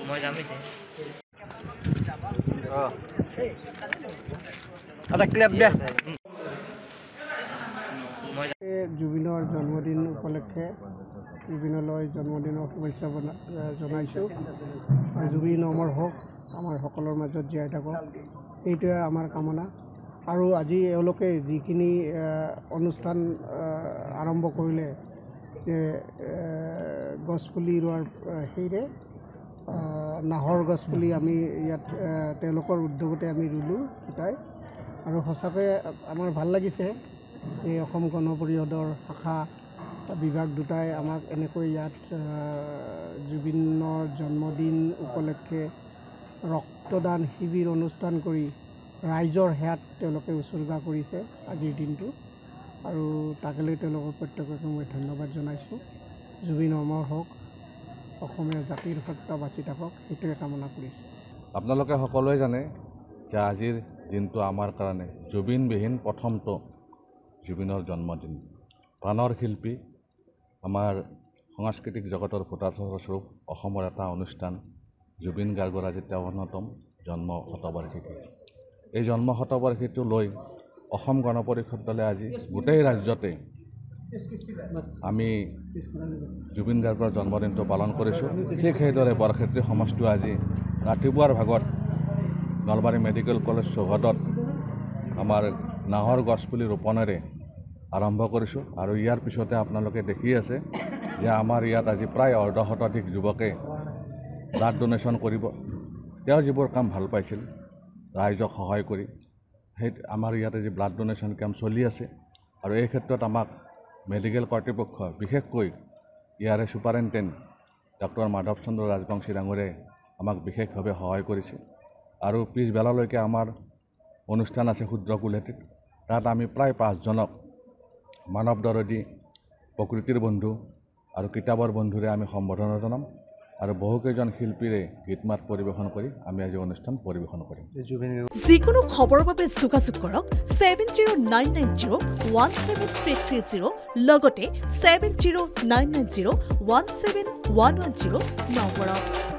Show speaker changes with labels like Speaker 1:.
Speaker 1: মই যামিতে
Speaker 2: এটা ক্লিপ দে
Speaker 3: জুবিনৰ জন্মদিন উপলক্ষে জুবিনলৈ জন্মদিনৰ শুভেচ্ছা জনাইছোঁ আৰু জুবিন অমৰ হওক আমাৰ সকলৰ মাজত জীয়াই থাকক এইটোৱে আমাৰ কামনা আৰু আজি এওঁলোকে যিখিনি অনুষ্ঠান আৰম্ভ কৰিলে যে গছপুলি ৰোৱাৰ হেৰিৰে নাহৰ গছপুলি আমি ইয়াত তেওঁলোকৰ উদ্যোগতে আমি ৰুলোঁ গোটাই আৰু সঁচাকৈ আমাৰ ভাল লাগিছে এই অসম গণ পৰিষদৰ শাখা বিভাগ দুটাই আমাক এনেকৈ ইয়াত জুবিনৰ জন্মদিন উপলক্ষে ৰক্তদান শিবিৰ অনুষ্ঠান কৰি ৰাইজৰ সেৱাত তেওঁলোকে উচৰ্গা কৰিছে আজিৰ দিনটো আৰু তাকেলৈ তেওঁলোকৰ প্ৰত্যেককে মই ধন্যবাদ জনাইছোঁ জুবিন অমৰ হওক অসমীয়া জাতিৰ সত্তা বাচি থাকক সেইটোৱে কামনা কৰিছোঁ
Speaker 4: আপোনালোকে সকলোৱে জানে যে আজিৰ দিনটো আমাৰ কাৰণে জুবিনবিহীন প্ৰথমটো জুবিনৰ জন্মদিন প্ৰাণৰ শিল্পী আমাৰ সাংস্কৃতিক জগতৰ ভূতাস্বৰূপ অসমৰ এটা অনুষ্ঠান জুবিন গাৰ্গৰ আজি ৫৩তম জন্ম শতবাৰ্ষিকী এই জন্ম শতবাৰ্ষিকীটো লৈ অসম গণ পৰিষদ দলে আজি গোটেই ৰাজ্যতে আমি জুবিন গাৰ্গৰ জন্মদিনটো পালন কৰিছোঁ ঠিক সেইদৰে বৰক্ষেত্ৰী সমাজটো আজি ৰাতিপুৱাৰ ভাগত নলবাৰী মেডিকেল কলেজ চৌহদত আমাৰ নাহৰ গছপুলি ৰোপণেৰে আৰম্ভ কৰিছোঁ আৰু ইয়াৰ পিছতে আপোনালোকে দেখি আছে যে আমাৰ ইয়াত আজি প্ৰায় অৰ্ধশতাধিক যুৱকে ব্লাড ডোনেশ্যন কৰিব তেওঁ যিবোৰ কাম ভাল পাইছিল ৰাইজক সহায় কৰি সেই আমাৰ ইয়াতে যি ব্লাড ডোনেশ্যন কেম্প চলি আছে আৰু এই ক্ষেত্ৰত আমাক মেডিকেল কৰ্তৃপক্ষ বিশেষকৈ ইয়াৰে ছুপাৰিণ্টেণ্ট ডক্টৰ মাধৱ চন্দ্ৰ ৰাজবংশী ডাঙৰে আমাক বিশেষভাৱে সহায় কৰিছে আৰু পিছবেলালৈকে আমাৰ অনুষ্ঠান আছে ক্ষুদ্ৰ কুলহেতিত তাত আমি প্ৰায় ৫জনক মানৱ দৰদী প্ৰকৃতিৰ বন্ধু আৰু কিতাপৰ বন্ধুৰে আমি সম্বোধনা জনাম আৰু বহুকেইজন শিল্পীৰে গীত মাত পৰিৱেশন কৰি আমি আজি অনুষ্ঠান পৰিৱেশন কৰিম
Speaker 5: যিকোনো খবৰৰ বাবে যোগাযোগ কৰক 7099017330 লগতে 7099017110 নম্বৰত